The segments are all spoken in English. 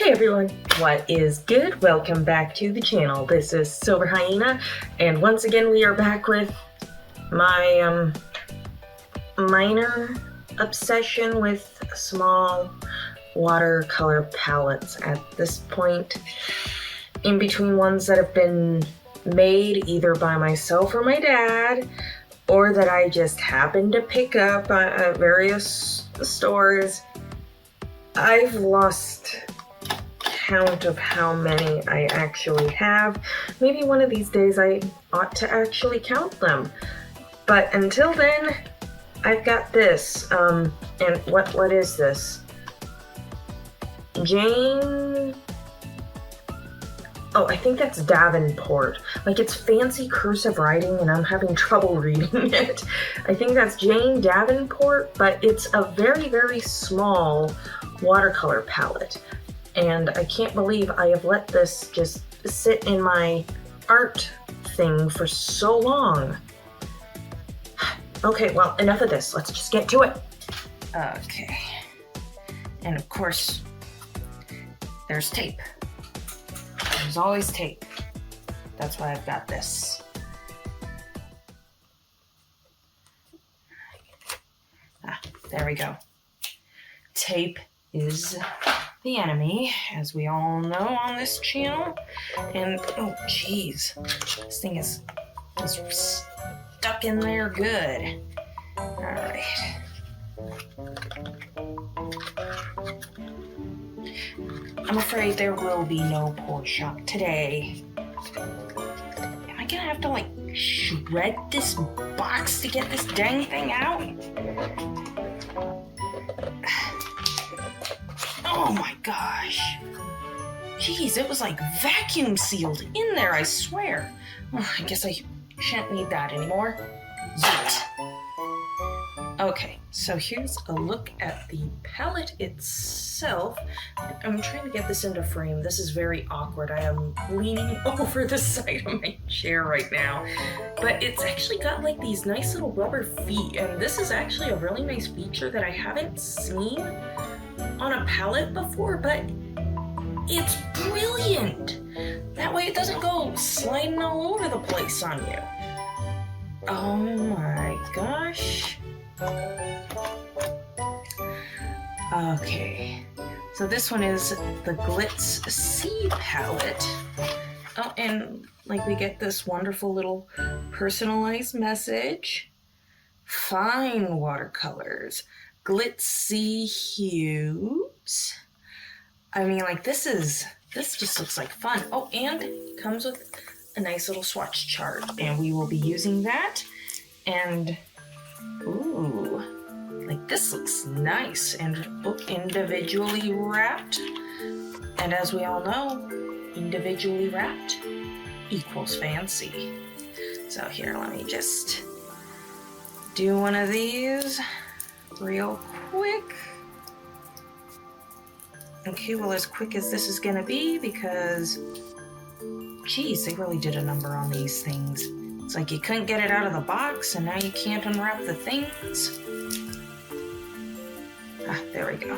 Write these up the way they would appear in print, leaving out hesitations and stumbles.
Hey everyone, what is good? Welcome back to the channel. This is SilverHyena, and once again we are back with my minor obsession with small watercolor palettes at this point, in between ones that have been made either by myself or my dad, or that I just happened to pick up at various stores. I've lost count of how many I actually have. Maybe one of these days I ought to actually count them. But until then, I've got this. And what is this? Jane... Oh, I think that's Davenport. Like, it's fancy cursive writing and I'm having trouble reading it. I think that's Jane Davenport, but it's a very, very small watercolor palette. And I can't believe I have let this just sit in my art thing for so long. Okay, well, enough of this. Let's just get to it. Okay. And of course, there's tape. There's always tape. That's why I've got this. There we go. Tape is the enemy, as we all know on this channel. And oh geez, this thing is stuck in there good. All right. I'm afraid there will be no pour shot today. Am I gonna have to like shred this box to get this dang thing out? Oh my gosh. Jeez, it was like vacuum sealed in there, I swear. Oh, I guess I shan't need that anymore. Yeet. Okay, so here's a look at the palette itself. I'm trying to get this into frame. This is very awkward. I am leaning over the side of my chair right now. But it's actually got like these nice little rubber feet, and this is actually a really nice feature that I haven't seen on a palette before, but it's brilliant. That way it doesn't go sliding all over the place on you. Oh my gosh. Okay, so this one is the Glitz C palette. Oh, and like we get this wonderful little personalized message. Fine watercolors, glitzy hues. I mean, like this just looks like fun. Oh, and it comes with a nice little swatch chart, and we will be using that. And ooh, like this looks nice and individually wrapped. And as we all know, individually wrapped equals fancy. So here, let me just do one of these real quick. Okay, well, as quick as this is gonna be, because geez, they really did a number on these things. It's like you couldn't get it out of the box, and now you can't unwrap the things. Ah, there we go.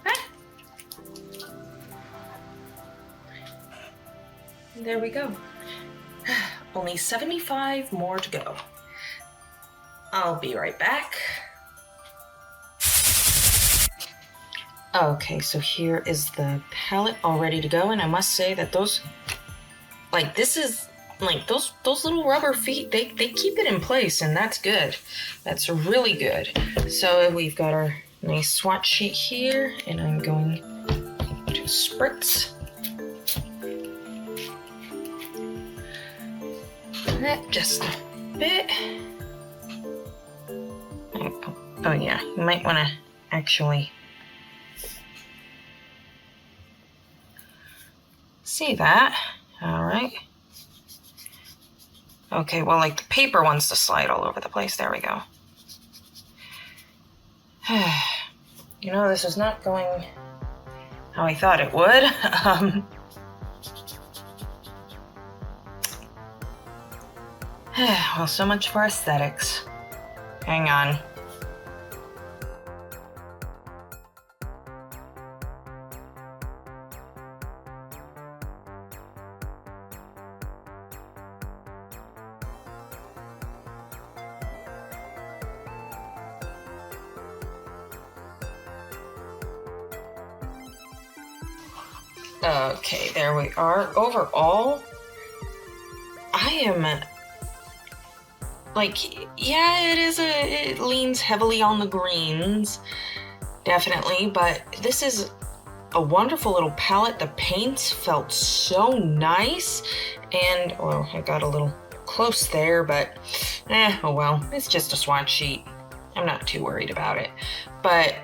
Ah. There we go. Only 75 more to go. I'll be right back. Okay, so here is the palette all ready to go, and I must say that those, like this is, like those little rubber feet, they keep it in place, and that's good. That's really good. So we've got our nice swatch sheet here, and I'm going to spritz that just a bit. Oh yeah, you might want to actually see that. All right. Okay, well, like the paper wants to slide all over the place. There we go. You know, this is not going how I thought it would. Well, so much for aesthetics. Hang on. Okay, there we are. Overall, I am like, yeah, it leans heavily on the greens, definitely, but this is a wonderful little palette. The paints felt so nice, and, well, I got a little close there, but, oh well, it's just a swatch sheet. I'm not too worried about it, but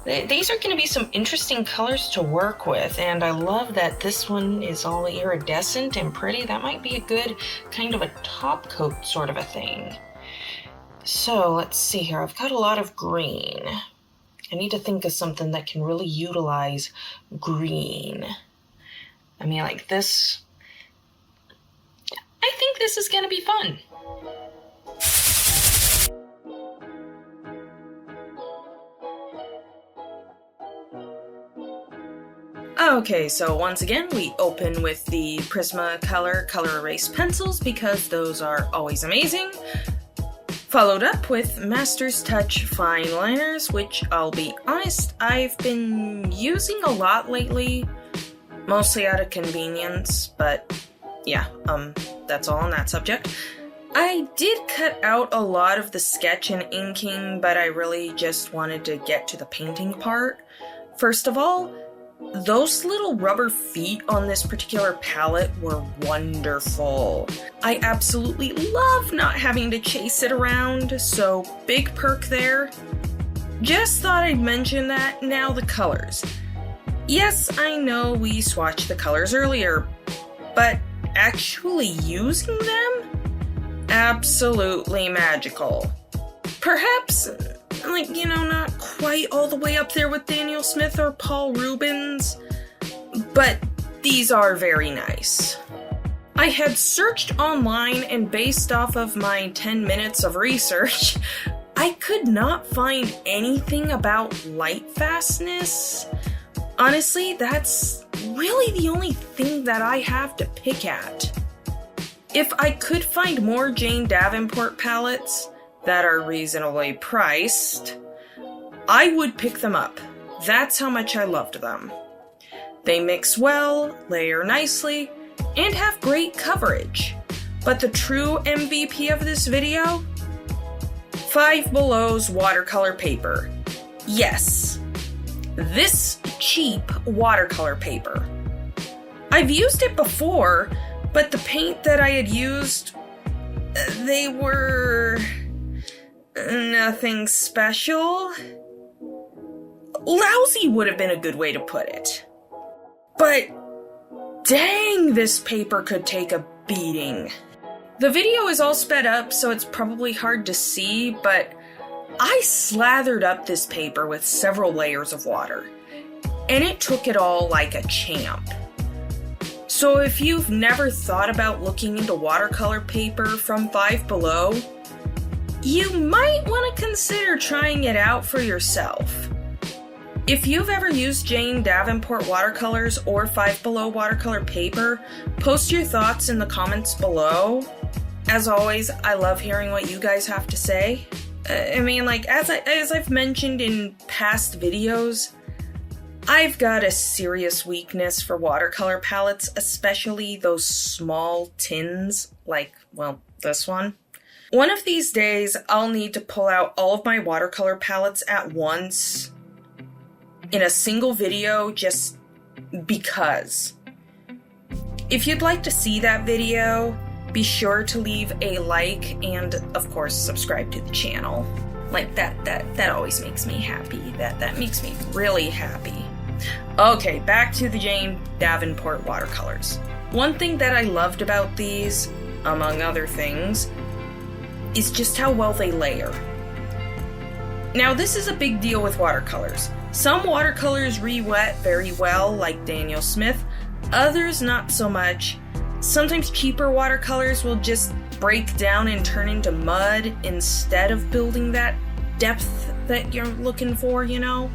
these are going to be some interesting colors to work with, and I love that this one is all iridescent and pretty. That might be a good kind of a top coat sort of a thing. So let's see here. I've got a lot of green. I need to think of something that can really utilize green. I mean, like this. I think this is going to be fun. Okay, so once again, we open with the Prismacolor Col-Erase pencils because those are always amazing. Followed up with Master's Touch fine liners, which I'll be honest, I've been using a lot lately, mostly out of convenience, but yeah, that's all on that subject. I did cut out a lot of the sketch and inking, but I really just wanted to get to the painting part. First of all, those little rubber feet on this particular palette were wonderful. I absolutely love not having to chase it around, so big perk there. Just thought I'd mention that. Now the colors. Yes, I know we swatched the colors earlier, but actually using them? Absolutely magical. Perhaps, like, you know, not quite all the way up there with Daniel Smith or Paul Rubens, but these are very nice. I had searched online, and based off of my 10 minutes of research, I could not find anything about light fastness. Honestly, that's really the only thing that I have to pick at. If I could find more Jane Davenport palettes that are reasonably priced, I would pick them up. That's how much I loved them. They mix well, layer nicely, and have great coverage. But the true MVP of this video? Five Below's watercolor paper. Yes, this cheap watercolor paper. I've used it before, but the paint that I had used, they were nothing special. Lousy would have been a good way to put it. But dang, this paper could take a beating. The video is all sped up, so it's probably hard to see, but I slathered up this paper with several layers of water, and it took it all like a champ. So if you've never thought about looking into watercolor paper from Five Below, you might want to consider trying it out for yourself. If you've ever used Jane Davenport watercolors or Five Below watercolor paper, post your thoughts in the comments below. As always, I love hearing what you guys have to say. I mean, like, as I've mentioned in past videos, I've got a serious weakness for watercolor palettes, especially those small tins, like, well, this one. One of these days, I'll need to pull out all of my watercolor palettes at once in a single video just because. If you'd like to see that video, be sure to leave a like and, of course, subscribe to the channel. Like, that always makes me happy. That makes me really happy. Okay, back to the Jane Davenport watercolors. One thing that I loved about these, among other things, is just how well they layer. Now, this is a big deal with watercolors. Some watercolors re-wet very well, like Daniel Smith, others not so much, Sometimes cheaper watercolors will just break down and turn into mud instead of building that depth that you're looking for, you know?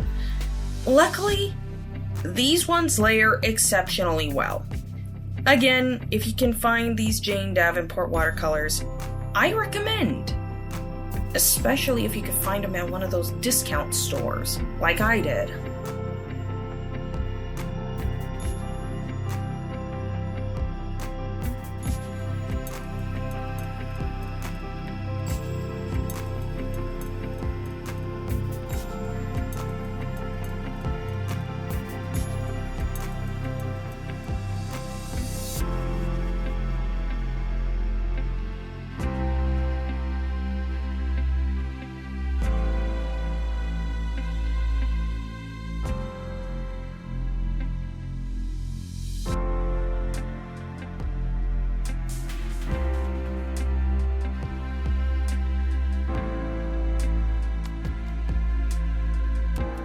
Luckily, these ones layer exceptionally well. Again, if you can find these Jane Davenport watercolors, I recommend. Especially if you could find them at one of those discount stores, like I did.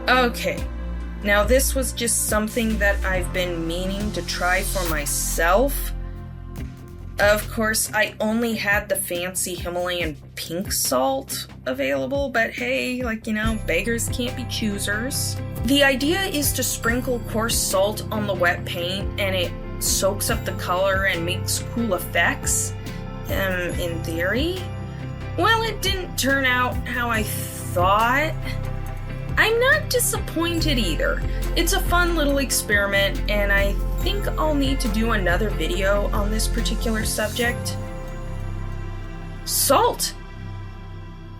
Okay, now this was just something that I've been meaning to try for myself. Of course, I only had the fancy Himalayan pink salt available, but hey, like, you know, beggars can't be choosers. The idea is to sprinkle coarse salt on the wet paint and it soaks up the color and makes cool effects, in theory. Well, it didn't turn out how I thought. I'm not disappointed either. It's a fun little experiment, and I think I'll need to do another video on this particular subject. Salt!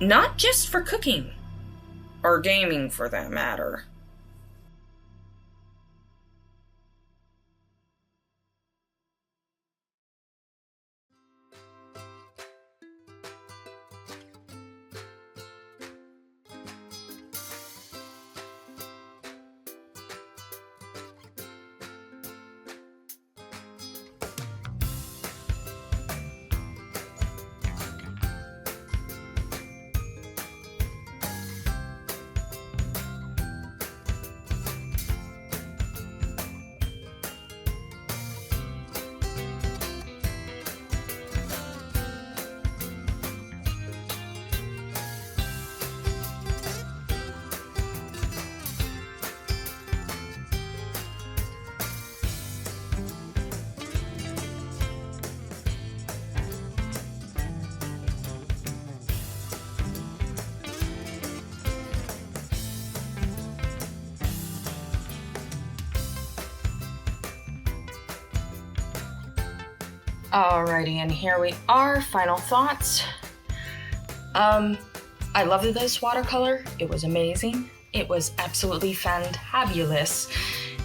Not just for cooking, or gaming for that matter. Alrighty, and here we are, final thoughts. I loved this watercolor. It was amazing. It was absolutely fantabulous.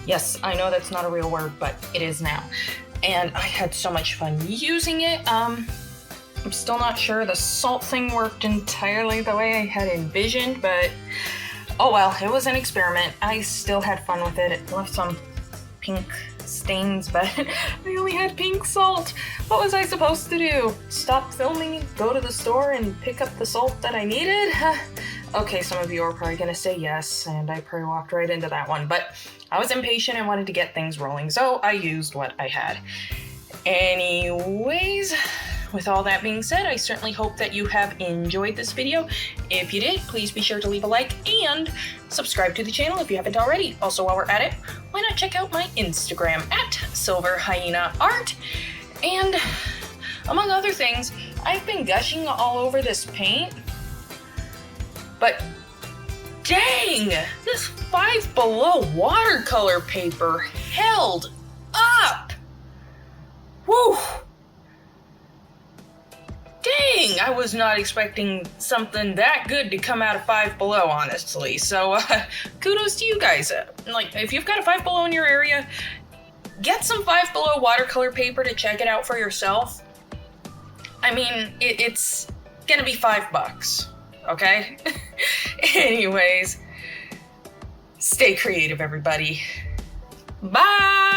Yes, I know that's not a real word, but it is now. And I had so much fun using it. I'm still not sure the salt thing worked entirely the way I had envisioned, but oh well, it was an experiment. I still had fun with it. It left some pink stains, but I only had pink salt. What was I supposed to do? Stop filming, go to the store and pick up the salt that I needed? Okay, some of you are probably gonna say yes, and I probably walked right into that one, but I was impatient and wanted to get things rolling, so I used what I had. Anyways, with all that being said, I certainly hope that you have enjoyed this video. If you did, please be sure to leave a like and subscribe to the channel if you haven't already. Also, while we're at it, why not check out my Instagram at SilverHyena Art. And among other things, I've been gushing all over this paint, but dang, this 5 Below watercolor paper held up. Woo! Dang, I was not expecting something that good to come out of 5 Below, honestly. So, kudos to you guys. Like, if you've got a 5 Below in your area, get some 5 Below watercolor paper to check it out for yourself. I mean, it's gonna be $5, okay? Anyways, stay creative, everybody. Bye!